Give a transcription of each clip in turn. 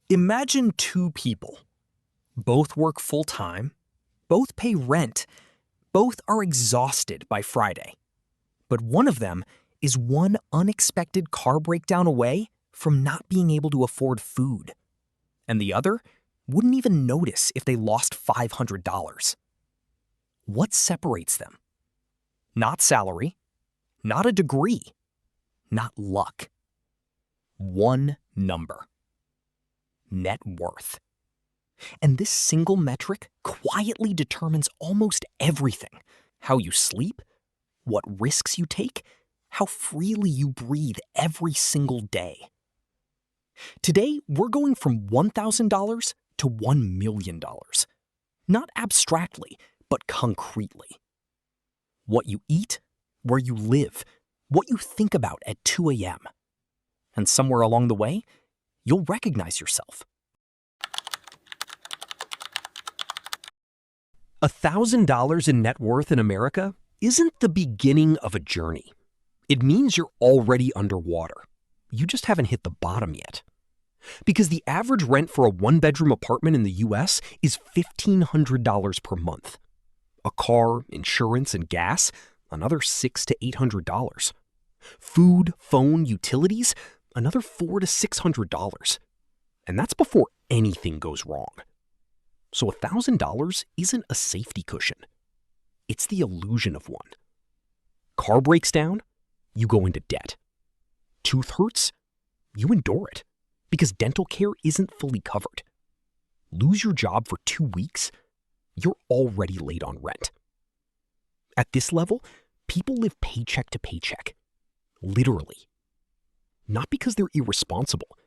Imagine two people. Both work full-time, both pay rent, both are exhausted by Friday. But one of them is one unexpected car breakdown away from not being able to afford food. And the other wouldn't even notice if they lost $500. What separates them? Not salary, not a degree, not luck. One number: net worth. And this single metric quietly determines almost everything: how you sleep, what risks you take, how freely you breathe every single day. Today, we're going from $1,000 to $1 million. Not abstractly, but concretely. What you eat, where you live, what you think about at 2 a.m. And somewhere along the way, you'll recognize yourself. $1,000 in net worth in America isn't the beginning of a journey. It means you're already underwater. You just haven't hit the bottom yet. Because the average rent for a one-bedroom apartment in the US is $1,500 per month. A car, insurance, and gas, another $600 to $800. Food, phone, utilities, another $400 to $600. And that's before anything goes wrong. So $1,000 isn't a safety cushion. It's the illusion of one. Car breaks down, you go into debt. Tooth hurts, you endure it, because dental care isn't fully covered. Lose your job for 2 weeks, you're already late on rent. At this level, people live paycheck to paycheck. Literally. Not because they're irresponsible,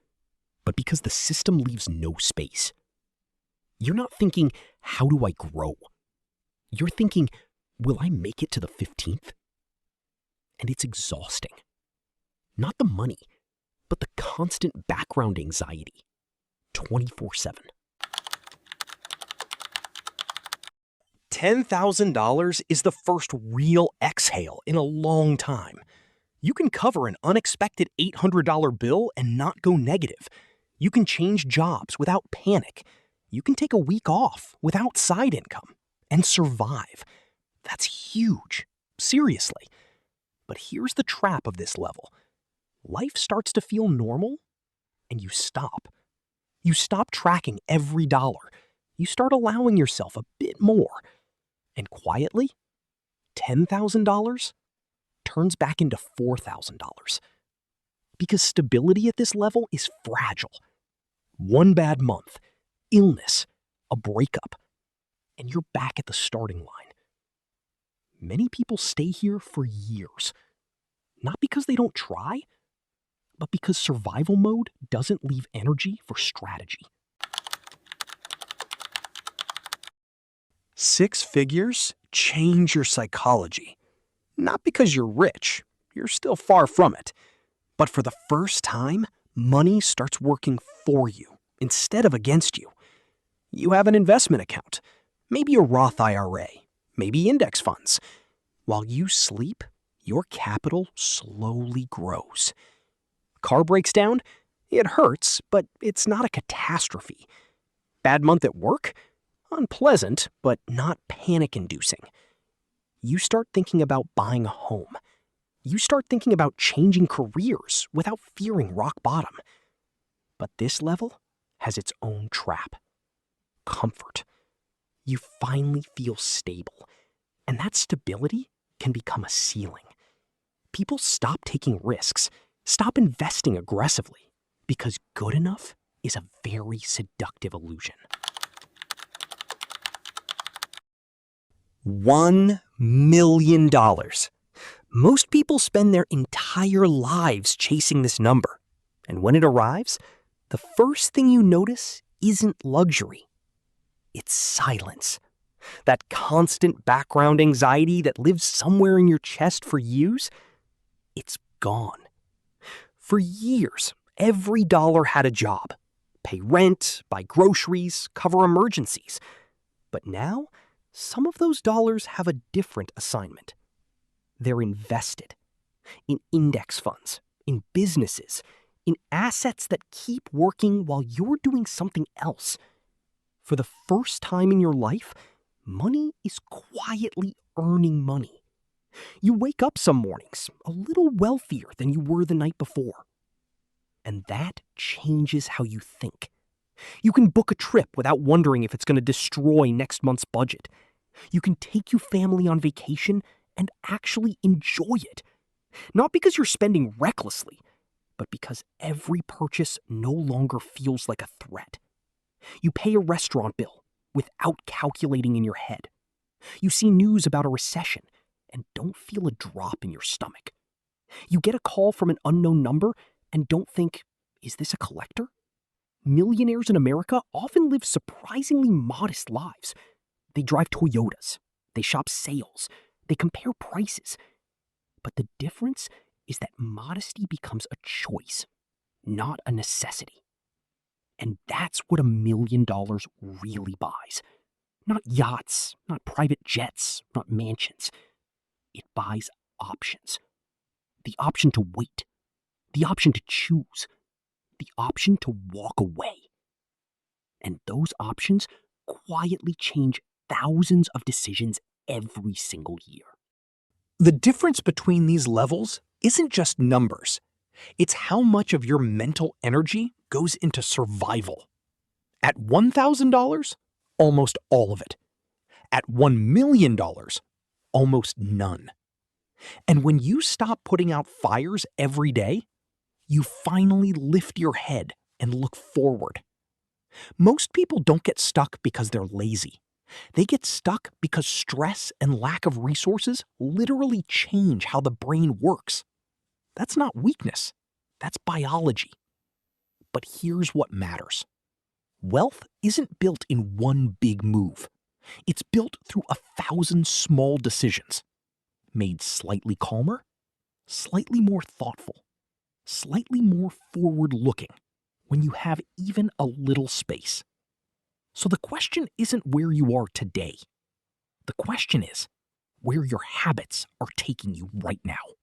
but because the system leaves no space. You're not thinking, how do I grow? You're thinking, will I make it to the 15th? And it's exhausting. Not the money, but the constant background anxiety, 24/7. $10,000 is the first real exhale in a long time. You can cover an unexpected $800 bill and not go negative. You can change jobs without panic. You can take a week off without side income and survive. That's huge, seriously. But here's the trap of this level. Life starts to feel normal, and you stop. You stop tracking every dollar. You start allowing yourself a bit more. And quietly, $10,000 turns back into $4,000. Because stability at this level is fragile. One bad month, illness, a breakup, and you're back at the starting line. Many people stay here for years. Not because they don't try, but because survival mode doesn't leave energy for strategy. 6 figures change your psychology. Not because you're rich, you're still far from it. But for the first time, money starts working for you instead of against you. You have an investment account, maybe a Roth IRA, maybe index funds. While you sleep, your capital slowly grows. Car breaks down, it hurts, but it's not a catastrophe. Bad month at work? Unpleasant, but not panic-inducing. You start thinking about buying a home. You start thinking about changing careers without fearing rock bottom. But this level has its own trap. Comfort. You finally feel stable, and that stability can become a ceiling. People stop taking risks, stop investing aggressively, because good enough is a very seductive illusion. $1 million. Most people spend their entire lives chasing this number, and when it arrives, the first thing you notice isn't luxury. It's silence. That constant background anxiety that lives somewhere in your chest for years, it's gone. For years, every dollar had a job. Pay rent, buy groceries, cover emergencies. But now, some of those dollars have a different assignment. They're invested in index funds, in businesses, in assets that keep working while you're doing something else. For the first time in your life, money is quietly earning money. You wake up some mornings a little wealthier than you were the night before. And that changes how you think. You can book a trip without wondering if it's going to destroy next month's budget. You can take your family on vacation and actually enjoy it. Not because you're spending recklessly, but because every purchase no longer feels like a threat. You pay a restaurant bill without calculating in your head. You see news about a recession and don't feel a drop in your stomach. You get a call from an unknown number and don't think, is this a collector? Millionaires in America often live surprisingly modest lives. They drive Toyotas, they shop sales, they compare prices. But the difference is that modesty becomes a choice, not a necessity. And that's what $1 million really buys. Not yachts, not private jets, not mansions. It buys options. The option to wait, the option to choose, the option to walk away. And those options quietly change thousands of decisions every single year. The difference between these levels isn't just numbers. It's how much of your mental energy goes into survival. At $1,000, almost all of it. At $1 million, almost none. And when you stop putting out fires every day, you finally lift your head and look forward. Most people don't get stuck because they're lazy. They get stuck because stress and lack of resources literally change how the brain works. That's not weakness. That's biology. But here's what matters. Wealth isn't built in one big move. It's built through 1,000 small decisions, made slightly calmer, slightly more thoughtful, slightly more forward-looking when you have even a little space. So the question isn't where you are today. The question is where your habits are taking you right now.